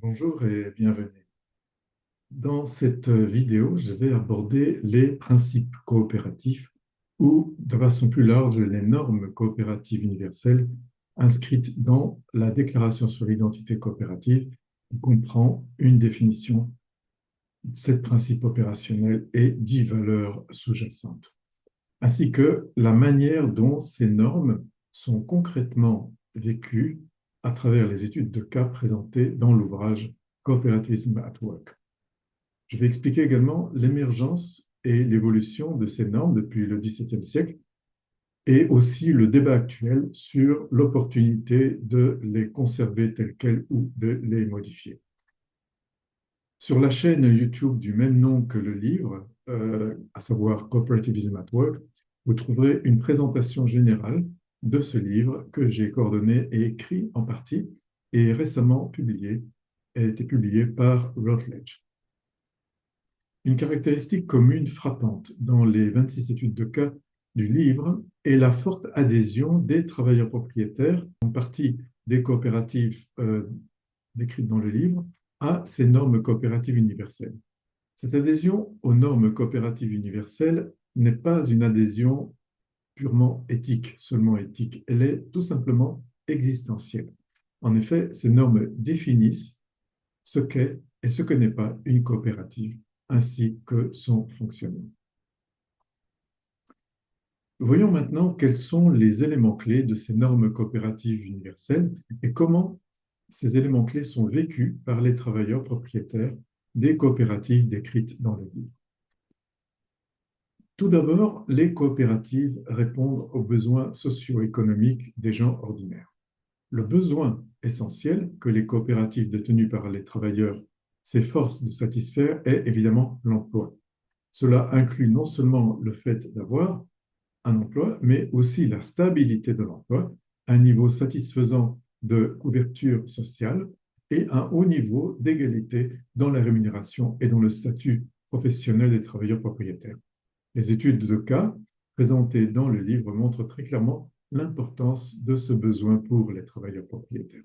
Bonjour et bienvenue. Dans cette vidéo, je vais aborder les principes coopératifs ou, de façon plus large, les normes coopératives universelles inscrites dans la Déclaration sur l'identité coopérative qui comprend une définition, 7 principes opérationnels et 10 valeurs sous-jacentes, ainsi que la manière dont ces normes sont concrètement vécues à travers les études de cas présentées dans l'ouvrage Cooperativism at Work. Je vais expliquer également l'émergence et l'évolution de ces normes depuis le XVIIe siècle et aussi le débat actuel sur l'opportunité de les conserver telles quelles ou de les modifier. Sur la chaîne YouTube du même nom que le livre, à savoir Cooperativism at Work, vous trouverez une présentation générale de ce livre que j'ai coordonné et écrit en partie et récemment publié, a été publié par Routledge. Une caractéristique commune frappante dans les 26 études de cas du livre est la forte adhésion des travailleurs propriétaires, en partie des coopératives décrites dans le livre, à ces normes coopératives universelles. Cette adhésion aux normes coopératives universelles n'est pas une adhésion purement éthique, seulement éthique, elle est tout simplement existentielle. En effet, ces normes définissent ce qu'est et ce que n'est pas une coopérative, ainsi que son fonctionnement. Voyons maintenant quels sont les éléments clés de ces normes coopératives universelles et comment ces éléments clés sont vécus par les travailleurs propriétaires des coopératives décrites dans le livre. Tout d'abord, les coopératives répondent aux besoins socio-économiques des gens ordinaires. Le besoin essentiel que les coopératives détenues par les travailleurs s'efforcent de satisfaire est évidemment l'emploi. Cela inclut non seulement le fait d'avoir un emploi, mais aussi la stabilité de l'emploi, un niveau satisfaisant de couverture sociale et un haut niveau d'égalité dans la rémunération et dans le statut professionnel des travailleurs propriétaires. Les études de cas présentées dans le livre montrent très clairement l'importance de ce besoin pour les travailleurs propriétaires.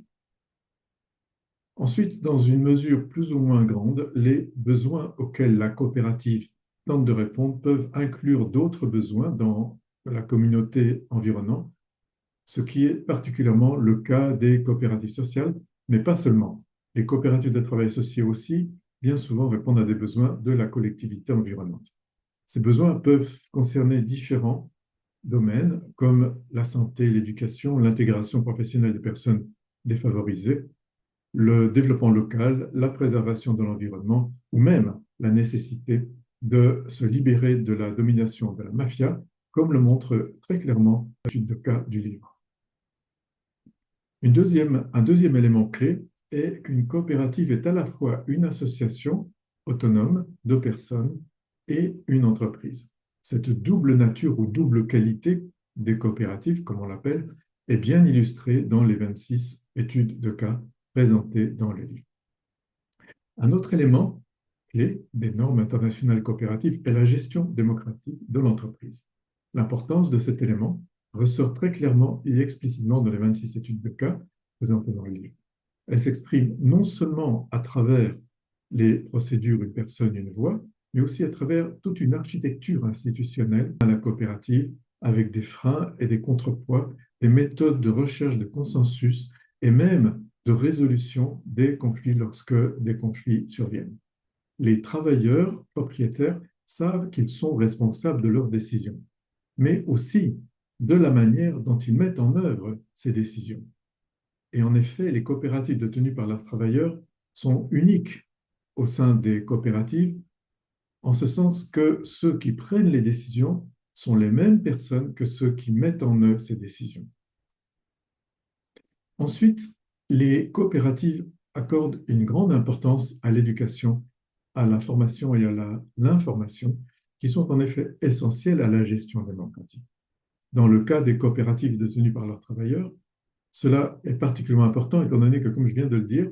Ensuite, dans une mesure plus ou moins grande, les besoins auxquels la coopérative tente de répondre peuvent inclure d'autres besoins dans la communauté environnante, ce qui est particulièrement le cas des coopératives sociales, mais pas seulement. Les coopératives de travail associées aussi, bien souvent, répondent à des besoins de la collectivité environnante. Ces besoins peuvent concerner différents domaines comme la santé, l'éducation, l'intégration professionnelle des personnes défavorisées, le développement local, la préservation de l'environnement ou même la nécessité de se libérer de la domination de la mafia, comme le montre très clairement l'étude de cas du livre. Un deuxième élément clé est qu'une coopérative est à la fois une association autonome de personnes et une entreprise. Cette double nature ou double qualité des coopératives, comme on l'appelle, est bien illustrée dans les 26 études de cas présentées dans le livre. Un autre élément clé des normes internationales coopératives est la gestion démocratique de l'entreprise. L'importance de cet élément ressort très clairement et explicitement dans les 26 études de cas présentées dans le livre. Elle s'exprime non seulement à travers les procédures une personne, une voix, mais aussi à travers toute une architecture institutionnelle à la coopérative avec des freins et des contrepoids, des méthodes de recherche de consensus et même de résolution des conflits lorsque des conflits surviennent. Les travailleurs propriétaires savent qu'ils sont responsables de leurs décisions, mais aussi de la manière dont ils mettent en œuvre ces décisions. Et en effet, les coopératives détenues par leurs travailleurs sont uniques au sein des coopératives, en ce sens que ceux qui prennent les décisions sont les mêmes personnes que ceux qui mettent en œuvre ces décisions. Ensuite, les coopératives accordent une grande importance à l'éducation, à la formation et à l'information, qui sont en effet essentielles à la gestion démocratique. Dans le cas des coopératives détenues par leurs travailleurs, cela est particulièrement important étant donné que, comme je viens de le dire,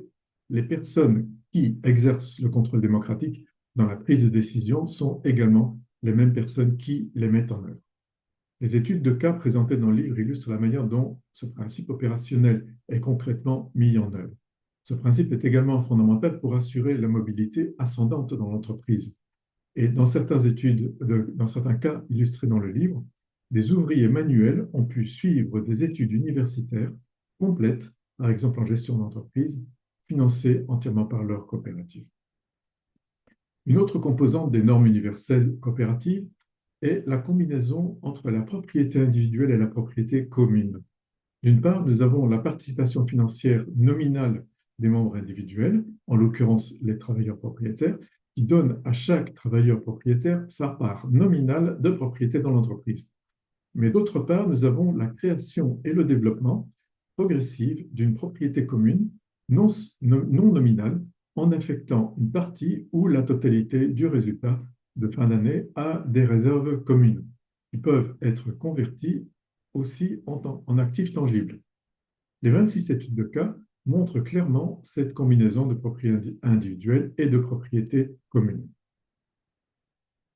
les personnes qui exercent le contrôle démocratique dans la prise de décision sont également les mêmes personnes qui les mettent en œuvre. Les études de cas présentées dans le livre illustrent la manière dont ce principe opérationnel est concrètement mis en œuvre. Ce principe est également fondamental pour assurer la mobilité ascendante dans l'entreprise. Et dans certains cas illustrés dans le livre, des ouvriers manuels ont pu suivre des études universitaires complètes, par exemple en gestion d'entreprise, financées entièrement par leur coopérative. Une autre composante des normes universelles coopératives est la combinaison entre la propriété individuelle et la propriété commune. D'une part, nous avons la participation financière nominale des membres individuels, en l'occurrence les travailleurs propriétaires, qui donne à chaque travailleur propriétaire sa part nominale de propriété dans l'entreprise. Mais d'autre part, nous avons la création et le développement progressif d'une propriété commune non nominale en affectant une partie ou la totalité du résultat de fin d'année à des réserves communes qui peuvent être converties aussi en actifs tangibles. Les 26 études de cas montrent clairement cette combinaison de propriété individuelle et de propriété commune.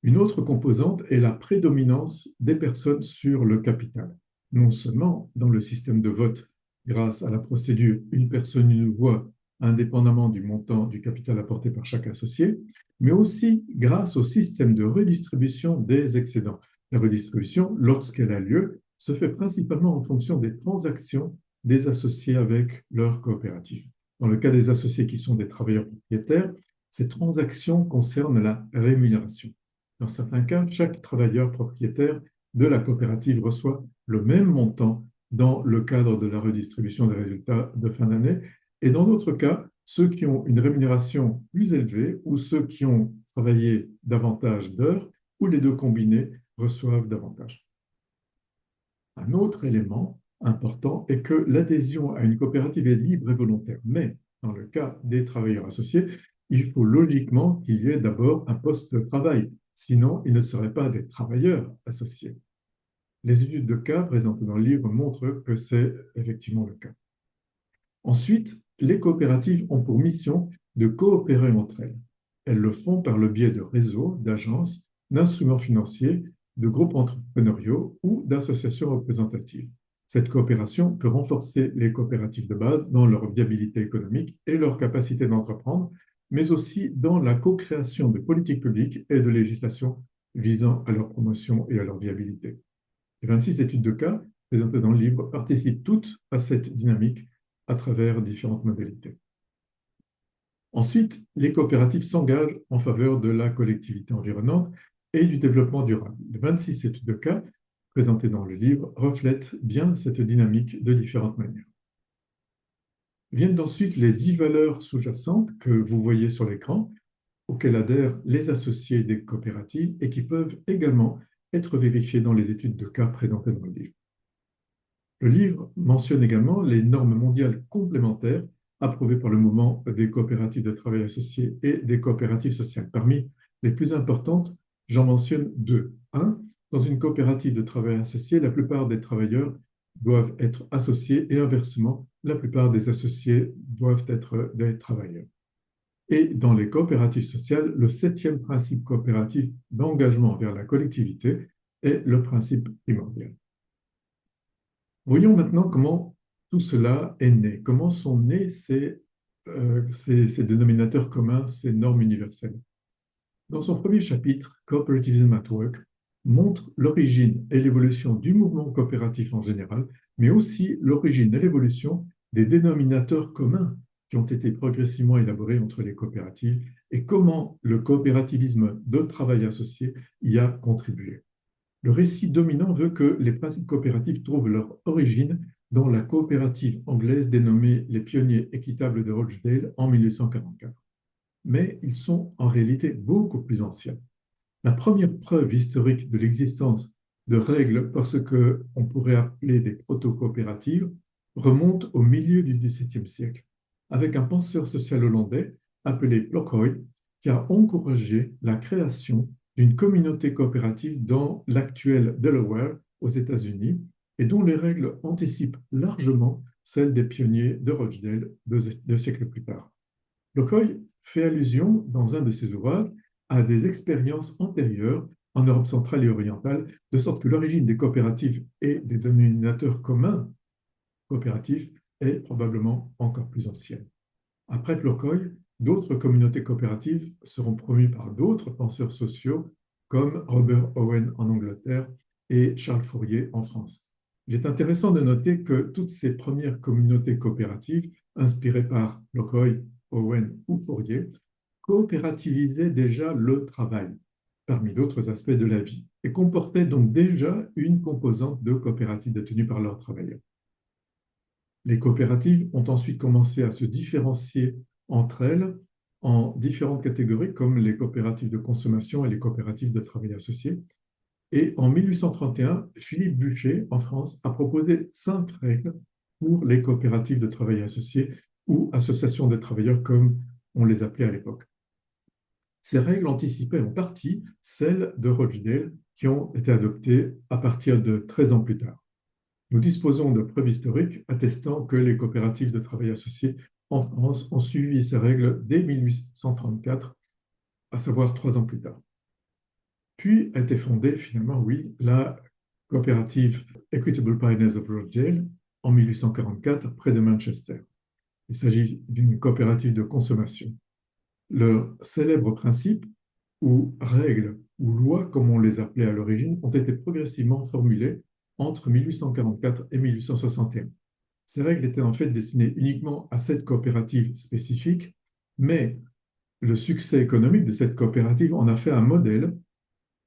Une autre composante est la prédominance des personnes sur le capital, non seulement dans le système de vote grâce à la procédure une personne, une voix, indépendamment du montant du capital apporté par chaque associé, mais aussi grâce au système de redistribution des excédents. La redistribution, lorsqu'elle a lieu, se fait principalement en fonction des transactions des associés avec leur coopérative. Dans le cas des associés qui sont des travailleurs propriétaires, ces transactions concernent la rémunération. Dans certains cas, chaque travailleur propriétaire de la coopérative reçoit le même montant dans le cadre de la redistribution des résultats de fin d'année. Et dans d'autres cas, ceux qui ont une rémunération plus élevée ou ceux qui ont travaillé davantage d'heures ou les deux combinés reçoivent davantage. Un autre élément important est que l'adhésion à une coopérative est libre et volontaire. Mais dans le cas des travailleurs associés, il faut logiquement qu'il y ait d'abord un poste de travail. Sinon, ils ne seraient pas des travailleurs associés. Les études de cas présentées dans le livre montrent que c'est effectivement le cas. Ensuite, les coopératives ont pour mission de coopérer entre elles. Elles le font par le biais de réseaux, d'agences, d'instruments financiers, de groupes entrepreneuriaux ou d'associations représentatives. Cette coopération peut renforcer les coopératives de base dans leur viabilité économique et leur capacité d'entreprendre, mais aussi dans la co-création de politiques publiques et de législation visant à leur promotion et à leur viabilité. Les 26 études de cas présentées dans le livre participent toutes à cette dynamique à travers différentes modalités. Ensuite, les coopératives s'engagent en faveur de la collectivité environnante et du développement durable. Les 26 études de cas présentées dans le livre reflètent bien cette dynamique de différentes manières. Viennent ensuite les 10 valeurs sous-jacentes que vous voyez sur l'écran, auxquelles adhèrent les associés des coopératives et qui peuvent également être vérifiées dans les études de cas présentées dans le livre. Le livre mentionne également les normes mondiales complémentaires approuvées par le mouvement des coopératives de travail associées et des coopératives sociales. Parmi les plus importantes, j'en mentionne deux. Un, dans une coopérative de travail associé, la plupart des travailleurs doivent être associés et inversement, la plupart des associés doivent être des travailleurs. Et dans les coopératives sociales, le 7e principe coopératif d'engagement vers la collectivité est le principe primordial. Voyons maintenant comment tout cela est né. Comment sont nés ces dénominateurs communs, ces normes universelles. Dans son premier chapitre, Cooperativism at Work montre l'origine et l'évolution du mouvement coopératif en général, mais aussi l'origine et l'évolution des dénominateurs communs qui ont été progressivement élaborés entre les coopératives et comment le coopérativisme de travail associé y a contribué. Le récit dominant veut que les principes coopératifs trouvent leur origine dans la coopérative anglaise dénommée les Pionniers équitables de Rochdale en 1844. Mais ils sont en réalité beaucoup plus anciens. La première preuve historique de l'existence de règles par ce qu'on pourrait appeler des proto-coopératives remonte au milieu du XVIIe siècle, avec un penseur social hollandais appelé Plockhoy qui a encouragé la création d'une communauté coopérative dans l'actuel Delaware aux États-Unis et dont les règles anticipent largement celles des pionniers de Rochdale 2 siècles plus tard. Plockhoy fait allusion dans un de ses ouvrages à des expériences antérieures en Europe centrale et orientale, de sorte que l'origine des coopératives et des dénominateurs communs coopératifs est probablement encore plus ancienne. Après Plocoy, d'autres communautés coopératives seront promues par d'autres penseurs sociaux comme Robert Owen en Angleterre et Charles Fourier en France. Il est intéressant de noter que toutes ces premières communautés coopératives, inspirées par Plocoy, Owen ou Fourier, coopérativisaient déjà le travail, parmi d'autres aspects de la vie, et comportaient donc déjà une composante de coopérative détenue par leurs travailleurs. Les coopératives ont ensuite commencé à se différencier entre elles en différentes catégories, comme les coopératives de consommation et les coopératives de travail associés. Et en 1831, Philippe Buchet, en France, a proposé 5 règles pour les coopératives de travail associés ou associations de travailleurs, comme on les appelait à l'époque. Ces règles anticipaient en partie celles de Rochdale qui ont été adoptées à partir de 13 ans plus tard. Nous disposons de preuves historiques attestant que les coopératives de travail associés en France ont suivi ces règles dès 1834, à savoir 3 ans plus tard. Puis a été fondée finalement, oui, la coopérative Equitable Pioneers of Rochdale en 1844 près de Manchester. Il s'agit d'une coopérative de consommation. Leurs célèbres principes ou règles ou lois, comme on les appelait à l'origine, ont été progressivement formulées entre 1844 et 1861. Ces règles étaient en fait destinées uniquement à cette coopérative spécifique, mais le succès économique de cette coopérative en a fait un modèle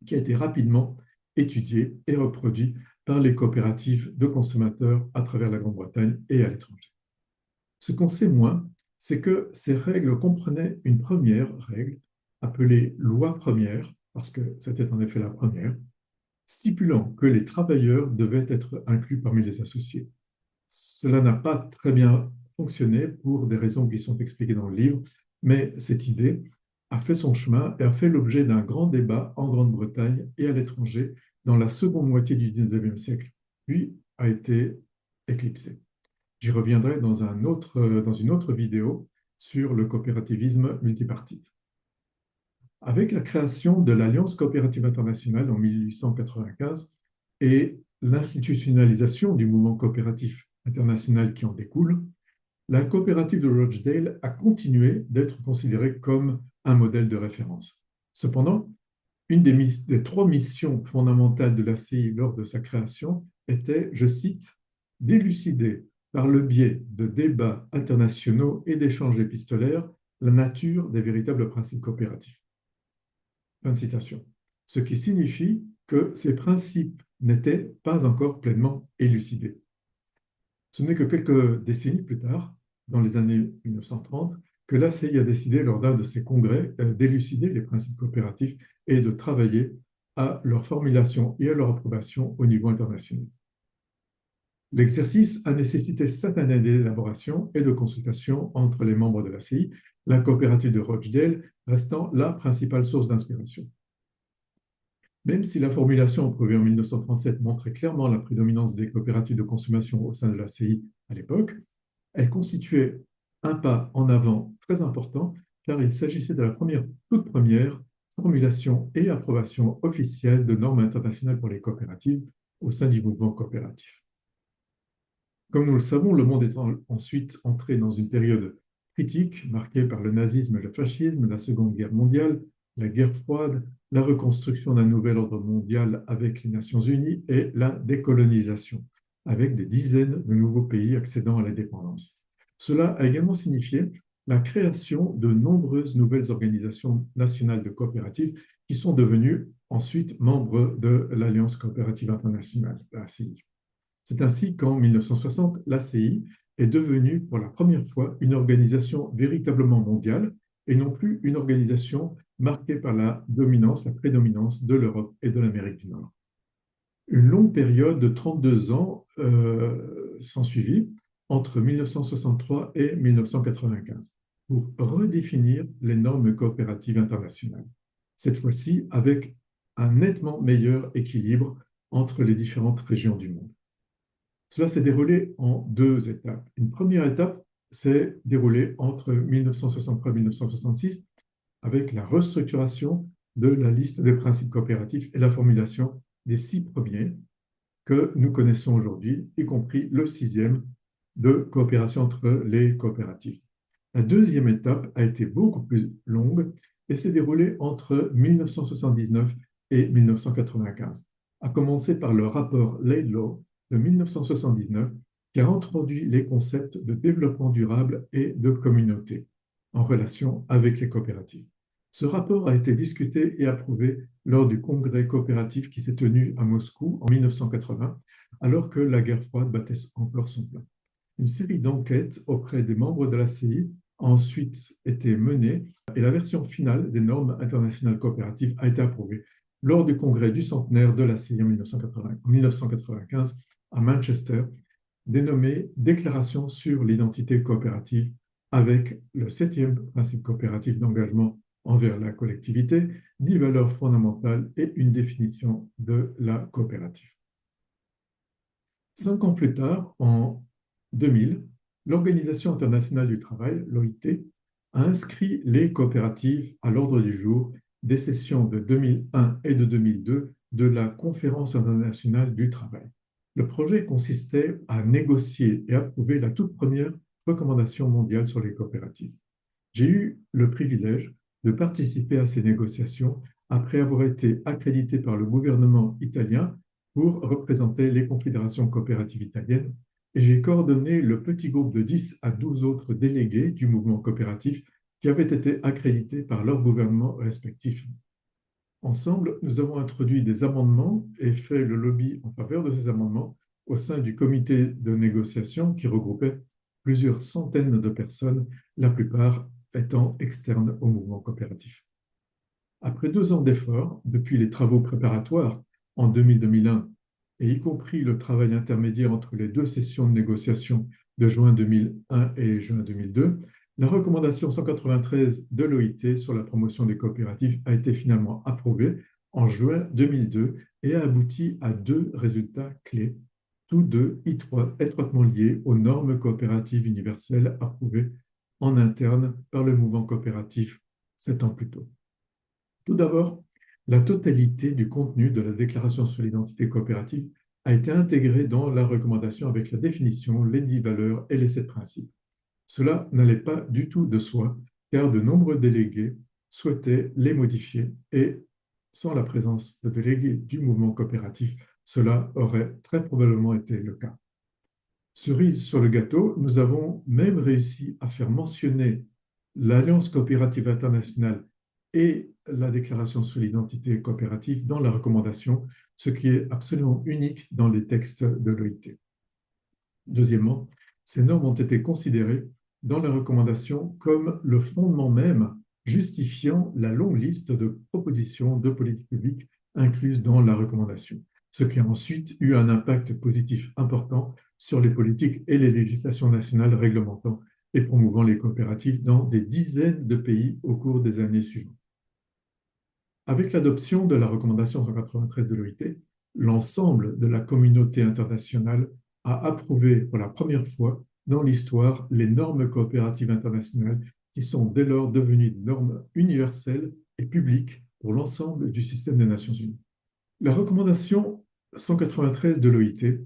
qui a été rapidement étudié et reproduit par les coopératives de consommateurs à travers la Grande-Bretagne et à l'étranger. Ce qu'on sait moins, c'est que ces règles comprenaient une première règle appelée loi première, parce que c'était en effet la première, stipulant que les travailleurs devaient être inclus parmi les associés. Cela n'a pas très bien fonctionné pour des raisons qui sont expliquées dans le livre, mais cette idée a fait son chemin et a fait l'objet d'un grand débat en Grande-Bretagne et à l'étranger dans la seconde moitié du XIXe siècle, puis a été éclipsée. J'y reviendrai dans une autre vidéo sur le coopérativisme multipartite. Avec la création de l'Alliance coopérative internationale en 1895 et l'institutionnalisation du mouvement coopératif international qui en découle, la coopérative de Rochdale a continué d'être considérée comme un modèle de référence. Cependant, une des 3 missions fondamentales de l'ACI lors de sa création était, je cite, d'élucider par le biais de débats internationaux et d'échanges épistolaires la nature des véritables principes coopératifs. Fin de citation. Ce qui signifie que ces principes n'étaient pas encore pleinement élucidés. Ce n'est que quelques décennies plus tard, dans les années 1930, que l'ACI a décidé, lors d'un de ses congrès, d'élucider les principes coopératifs et de travailler à leur formulation et à leur approbation au niveau international. L'exercice a nécessité 7 années d'élaboration et de consultation entre les membres de l'ACI, la coopérative de Rochdale restant la principale source d'inspiration. Même si la formulation approuvée en 1937 montrait clairement la prédominance des coopératives de consommation au sein de l'ACI à l'époque, elle constituait un pas en avant très important car il s'agissait de la toute première formulation et approbation officielle de normes internationales pour les coopératives au sein du mouvement coopératif. Comme nous le savons, le monde est ensuite entré dans une période critique marquée par le nazisme et le fascisme, la Seconde Guerre mondiale, la guerre froide, la reconstruction d'un nouvel ordre mondial avec les Nations Unies et la décolonisation, avec des dizaines de nouveaux pays accédant à l'indépendance. Cela a également signifié la création de nombreuses nouvelles organisations nationales de coopératives qui sont devenues ensuite membres de l'Alliance coopérative internationale, l'ACI. C'est ainsi qu'en 1960, l'ACI est devenue pour la première fois une organisation véritablement mondiale et non plus une organisation marquée par la prédominance de l'Europe et de l'Amérique du Nord. Une longue période de 32 ans s'ensuivit entre 1963 et 1995 pour redéfinir les normes coopératives internationales, cette fois-ci avec un nettement meilleur équilibre entre les différentes régions du monde. Cela s'est déroulé en 2 étapes. Une première étape s'est déroulée entre 1963 et 1966 avec la restructuration de la liste des principes coopératifs et la formulation des 6 premiers que nous connaissons aujourd'hui, y compris le 6e de coopération entre les coopératives. La deuxième étape a été beaucoup plus longue et s'est déroulée entre 1979 et 1995, à commencer par le rapport Laidlaw de 1979 qui a introduit les concepts de développement durable et de communauté en relation avec les coopératives. Ce rapport a été discuté et approuvé lors du congrès coopératif qui s'est tenu à Moscou en 1980, alors que la guerre froide battait encore son plein. Une série d'enquêtes auprès des membres de la CI a ensuite été menée et la version finale des normes internationales coopératives a été approuvée lors du congrès du centenaire de la CI en 1995 à Manchester, dénommé Déclaration sur l'identité coopérative, avec le septième principe coopératif d'engagement envers la collectivité, 10 valeurs fondamentales et une définition de la coopérative. 5 ans plus tard, en 2000, l'Organisation internationale du travail, l'OIT, a inscrit les coopératives à l'ordre du jour des sessions de 2001 et de 2002 de la Conférence internationale du travail. Le projet consistait à négocier et approuver la toute première recommandation mondiale sur les coopératives. J'ai eu le privilège de participer à ces négociations après avoir été accrédité par le gouvernement italien pour représenter les confédérations coopératives italiennes et j'ai coordonné le petit groupe de 10 à 12 autres délégués du mouvement coopératif qui avaient été accrédités par leurs gouvernements respectifs. Ensemble, nous avons introduit des amendements et fait le lobby en faveur de ces amendements au sein du comité de négociation qui regroupait plusieurs centaines de personnes, la plupart étant externes au mouvement coopératif. Après 2 ans d'efforts, depuis les travaux préparatoires en 2000-2001, et y compris le travail intermédiaire entre les 2 sessions de négociation de juin 2001 et juin 2002, la recommandation 193 de l'OIT sur la promotion des coopératives a été finalement approuvée en juin 2002 et a abouti à 2 résultats clés, tous deux étroitement liés aux normes coopératives universelles approuvées en interne par le mouvement coopératif 7 ans plus tôt. Tout d'abord, la totalité du contenu de la déclaration sur l'identité coopérative a été intégrée dans la recommandation avec la définition, les 10 valeurs et les 7 principes. Cela n'allait pas du tout de soi, car de nombreux délégués souhaitaient les modifier et sans la présence de délégués du mouvement coopératif, cela aurait très probablement été le cas. Cerise sur le gâteau, nous avons même réussi à faire mentionner l'Alliance coopérative internationale et la déclaration sur l'identité coopérative dans la recommandation, ce qui est absolument unique dans les textes de l'OIT. Deuxièmement, ces normes ont été considérées dans la recommandation comme le fondement même justifiant la longue liste de propositions de politique publique incluses dans la recommandation, ce qui a ensuite eu un impact positif important sur les politiques et les législations nationales réglementant et promouvant les coopératives dans des dizaines de pays au cours des années suivantes. Avec l'adoption de la recommandation 193 de l'OIT, l'ensemble de la communauté internationale a approuvé pour la première fois dans l'histoire les normes coopératives internationales qui sont dès lors devenues des normes universelles et publiques pour l'ensemble du système des Nations Unies. La recommandation 193 de l'OIT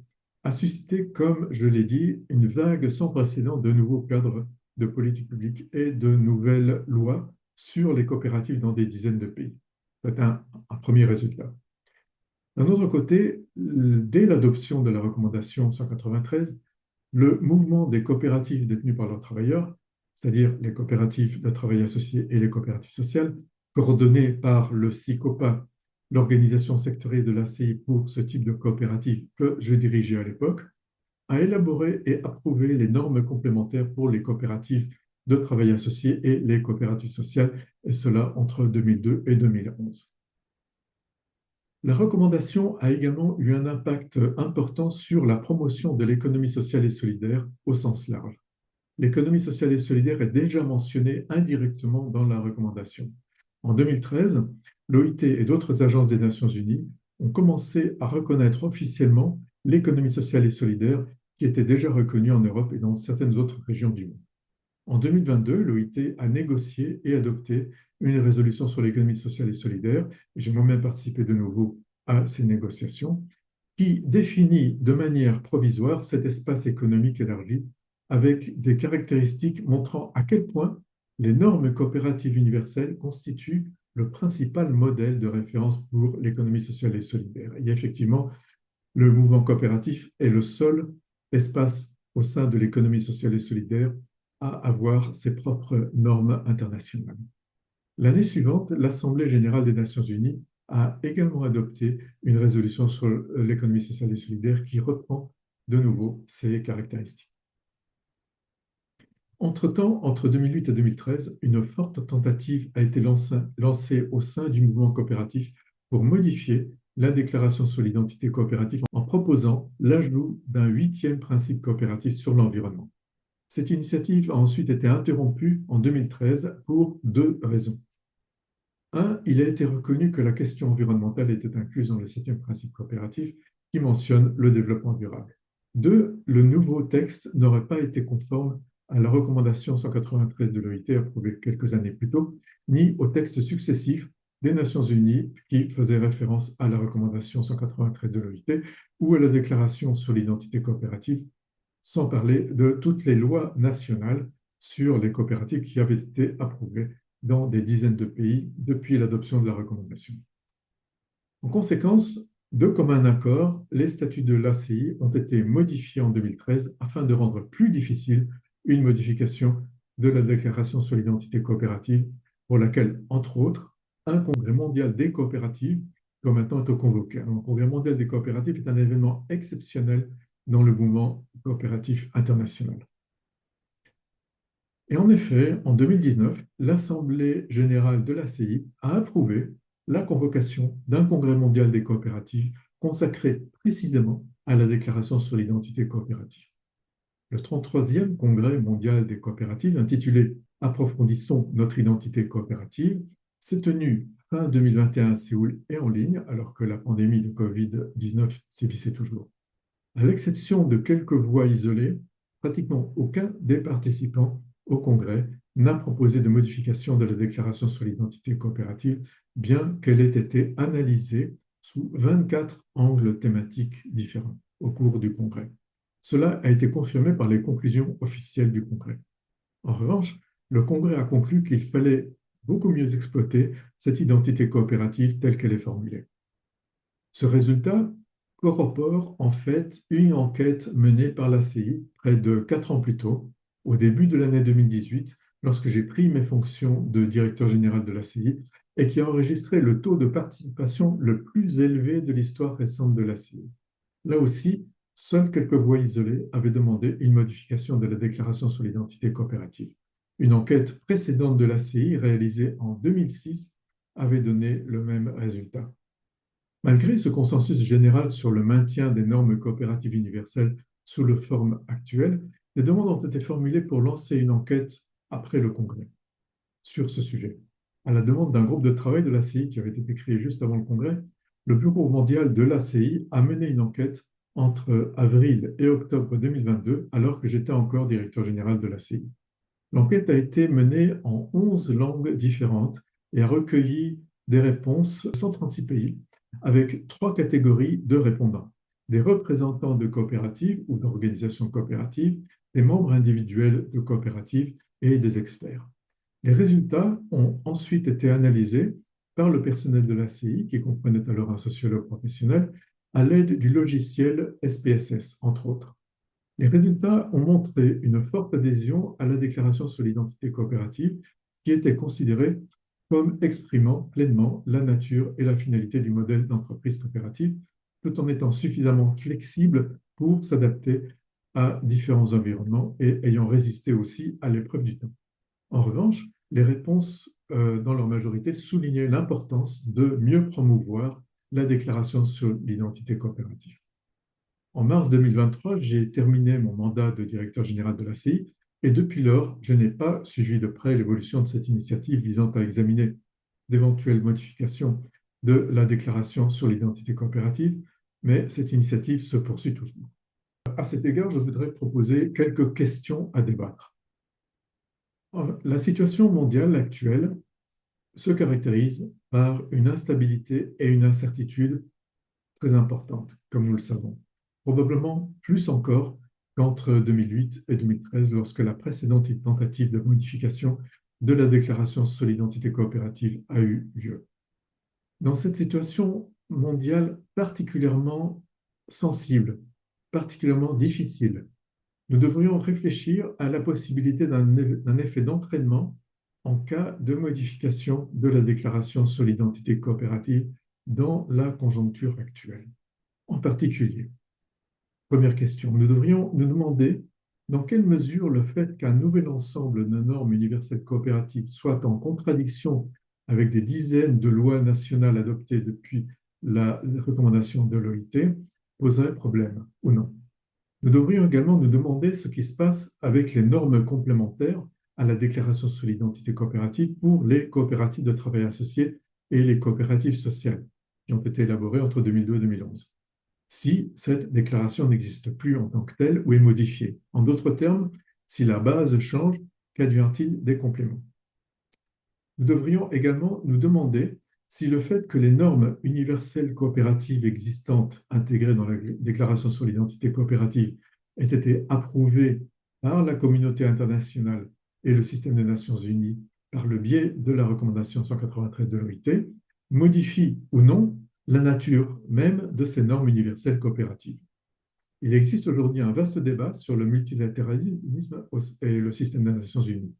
a suscité, comme je l'ai dit, une vague sans précédent de nouveaux cadres de politique publique et de nouvelles lois sur les coopératives dans des dizaines de pays. C'est un premier résultat. D'un autre côté, dès l'adoption de la recommandation 193, le mouvement des coopératives détenues par leurs travailleurs, c'est-à-dire les coopératives de travail associés et les coopératives sociales, coordonnées par le SICOPA, l'organisation sectorielle de la CI pour ce type de coopérative que je dirigeais à l'époque, a élaboré et approuvé les normes complémentaires pour les coopératives de travail associés et les coopératives sociales, et cela entre 2002 et 2011. La recommandation a également eu un impact important sur la promotion de l'économie sociale et solidaire au sens large. L'économie sociale et solidaire est déjà mentionnée indirectement dans la recommandation. En 2013, l'OIT et d'autres agences des Nations Unies ont commencé à reconnaître officiellement l'économie sociale et solidaire qui était déjà reconnue en Europe et dans certaines autres régions du monde. En 2022, l'OIT a négocié et adopté une résolution sur l'économie sociale et solidaire, et j'ai moi-même participé de nouveau à ces négociations, qui définit de manière provisoire cet espace économique élargi avec des caractéristiques montrant à quel point les normes coopératives universelles constituent le principal modèle de référence pour l'économie sociale et solidaire. Et effectivement, le mouvement coopératif est le seul espace au sein de l'économie sociale et solidaire à avoir ses propres normes internationales. L'année suivante, l'Assemblée générale des Nations unies a également adopté une résolution sur l'économie sociale et solidaire qui reprend de nouveau ces caractéristiques. Entre-temps, entre 2008 et 2013, une forte tentative a été lancée au sein du mouvement coopératif pour modifier la déclaration sur l'identité coopérative en proposant l'ajout d'un huitième principe coopératif sur l'environnement. Cette initiative a ensuite été interrompue en 2013 pour deux raisons. Un, il a été reconnu que la question environnementale était incluse dans le septième principe coopératif qui mentionne le développement durable. Deux, le nouveau texte n'aurait pas été conforme à la recommandation 193 de l'OIT approuvée quelques années plus tôt, ni aux textes successifs des Nations Unies qui faisaient référence à la recommandation 193 de l'OIT ou à la déclaration sur l'identité coopérative, sans parler de toutes les lois nationales sur les coopératives qui avaient été approuvées dans des dizaines de pays depuis l'adoption de la recommandation. En conséquence, de commun accord, les statuts de l'ACI ont été modifiés en 2013 afin de rendre plus difficile une modification de la déclaration sur l'identité coopérative pour laquelle, entre autres, un congrès mondial des coopératives doit maintenant être convoqué. Un congrès mondial des coopératives est un événement exceptionnel dans le mouvement coopératif international. Et en effet, en 2019, l'Assemblée générale de l'ACI a approuvé la convocation d'un congrès mondial des coopératives consacré précisément à la déclaration sur l'identité coopérative. Le 33e congrès mondial des coopératives, intitulé Approfondissons notre identité coopérative, s'est tenu fin 2021 à Séoul et en ligne, alors que la pandémie de Covid-19 sévissait toujours. À l'exception de quelques voix isolées, pratiquement aucun des participants au congrès n'a proposé de modification de la déclaration sur l'identité coopérative, bien qu'elle ait été analysée sous 24 angles thématiques différents au cours du congrès. Cela a été confirmé par les conclusions officielles du congrès. En revanche, le congrès a conclu qu'il fallait beaucoup mieux exploiter cette identité coopérative telle qu'elle est formulée. Ce résultat corrobore en fait une enquête menée par l'ACI près de 4 ans plus tôt, au début de l'année 2018, lorsque j'ai pris mes fonctions de directeur général de l'ACI et qui a enregistré le taux de participation le plus élevé de l'histoire récente de l'ACI. Là aussi, seules quelques voix isolées avaient demandé une modification de la déclaration sur l'identité coopérative. Une enquête précédente de l'ACI, réalisée en 2006, avait donné le même résultat. Malgré ce consensus général sur le maintien des normes coopératives universelles sous leur forme actuelle, des demandes ont été formulées pour lancer une enquête après le Congrès sur ce sujet. À la demande d'un groupe de travail de l'ACI qui avait été créé juste avant le Congrès, le Bureau mondial de l'ACI a mené une enquête entre avril et octobre 2022, alors que j'étais encore directeur général de l'ACI. L'enquête a été menée en 11 langues différentes et a recueilli des réponses de 136 pays avec 3 catégories de répondants: des représentants de coopératives ou d'organisations coopératives, des membres individuels de coopératives et des experts. Les résultats ont ensuite été analysés par le personnel de l'ACI, qui comprenait alors un sociologue professionnel, à l'aide du logiciel SPSS, entre autres. Les résultats ont montré une forte adhésion à la déclaration sur l'identité coopérative, qui était considérée comme exprimant pleinement la nature et la finalité du modèle d'entreprise coopérative, tout en étant suffisamment flexible pour s'adapter à différents environnements et ayant résisté aussi à l'épreuve du temps. En revanche, les réponses, dans leur majorité, soulignaient l'importance de mieux promouvoir la déclaration sur l'identité coopérative. En mars 2023, j'ai terminé mon mandat de directeur général de l'ACI et depuis lors, je n'ai pas suivi de près l'évolution de cette initiative visant à examiner d'éventuelles modifications de la déclaration sur l'identité coopérative, mais cette initiative se poursuit toujours. À cet égard, je voudrais proposer quelques questions à débattre. La situation mondiale actuelle se caractérise par une instabilité et une incertitude très importantes, comme nous le savons. Probablement plus encore qu'entre 2008 et 2013, lorsque la précédente tentative de modification de la déclaration sur l'identité coopérative a eu lieu. Dans cette situation mondiale particulièrement sensible, particulièrement difficile, nous devrions réfléchir à la possibilité d'un effet d'entraînement en cas de modification de la déclaration sur l'identité coopérative dans la conjoncture actuelle. En particulier, première question, nous devrions nous demander dans quelle mesure le fait qu'un nouvel ensemble de normes universelles coopératives soit en contradiction avec des dizaines de lois nationales adoptées depuis la recommandation de l'OIT poserait problème ou non. Nous devrions également nous demander ce qui se passe avec les normes complémentaires à la déclaration sur l'identité coopérative pour les coopératives de travail associés et les coopératives sociales qui ont été élaborées entre 2002 et 2011. Si cette déclaration n'existe plus en tant que telle ou est modifiée. En d'autres termes, si la base change, qu'advient-il des compléments? Nous devrions également nous demander si le fait que les normes universelles coopératives existantes intégrées dans la Déclaration sur l'identité coopérative aient été approuvées par la communauté internationale et le système des Nations Unies par le biais de la recommandation 193 de l'OIT modifie ou non la nature même de ces normes universelles coopératives. Il existe aujourd'hui un vaste débat sur le multilatéralisme et le système des Nations Unies.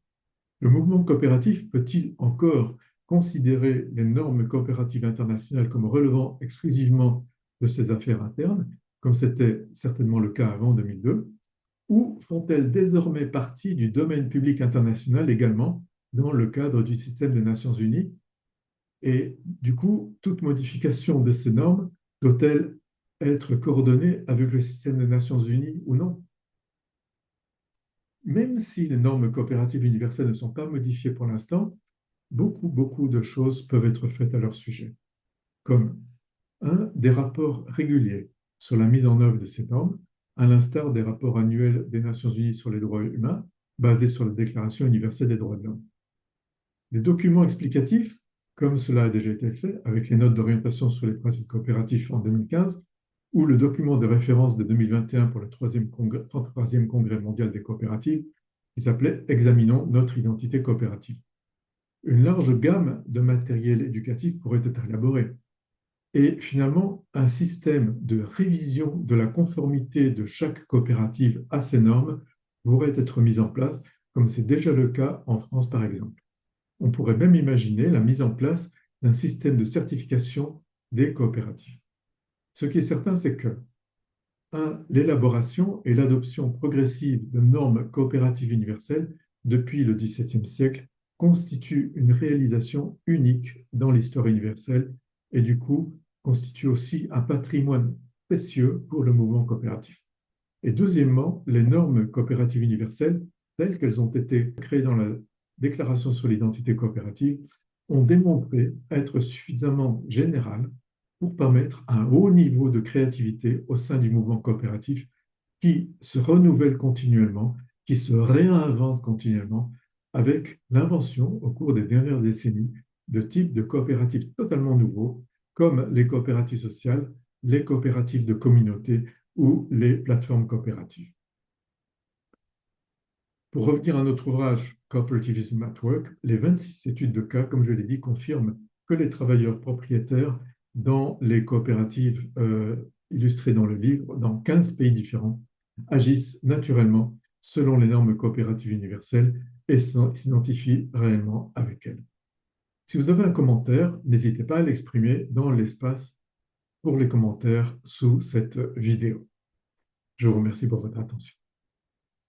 Le mouvement coopératif peut-il encore considérer les normes coopératives internationales comme relevant exclusivement de ses affaires internes, comme c'était certainement le cas avant 2002, ou font-elles désormais partie du domaine public international également dans le cadre du système des Nations Unies? Et du coup, toute modification de ces normes doit-elle être coordonnée avec le système des Nations Unies ou non? Même si les normes coopératives universelles ne sont pas modifiées pour l'instant, beaucoup de choses peuvent être faites à leur sujet, comme des rapports réguliers sur la mise en œuvre de ces normes, à l'instar des rapports annuels des Nations Unies sur les droits humains, basés sur la Déclaration universelle des droits de l'homme. Des documents explicatifs, comme cela a déjà été fait avec les notes d'orientation sur les principes coopératifs en 2015, ou le document de référence de 2021 pour le 33e Congrès mondial des coopératives, qui s'appelait « Examinons notre identité coopérative ». Une large gamme de matériel éducatif pourrait être élaborée. Et finalement, un système de révision de la conformité de chaque coopérative à ces normes pourrait être mis en place, comme c'est déjà le cas en France par exemple. On pourrait même imaginer la mise en place d'un système de certification des coopératives. Ce qui est certain, c'est que l'élaboration et l'adoption progressive de normes coopératives universelles depuis le XVIIe siècle constitue une réalisation unique dans l'histoire universelle et du coup constitue aussi un patrimoine précieux pour le mouvement coopératif. Et deuxièmement, les normes coopératives universelles, telles qu'elles ont été créées dans la Déclaration sur l'identité coopérative, ont démontré être suffisamment générales pour permettre un haut niveau de créativité au sein du mouvement coopératif qui se renouvelle continuellement, qui se réinvente continuellement, avec l'invention au cours des dernières décennies de types de coopératives totalement nouveaux, comme les coopératives sociales, les coopératives de communauté ou les plateformes coopératives. Pour revenir à notre ouvrage Cooperativism at Work, les 26 études de cas, comme je l'ai dit, confirment que les travailleurs propriétaires dans les coopératives illustrées dans le livre, dans 15 pays différents, agissent naturellement selon les normes coopératives universelles et s'identifient réellement avec elles. Si vous avez un commentaire, n'hésitez pas à l'exprimer dans l'espace pour les commentaires sous cette vidéo. Je vous remercie pour votre attention.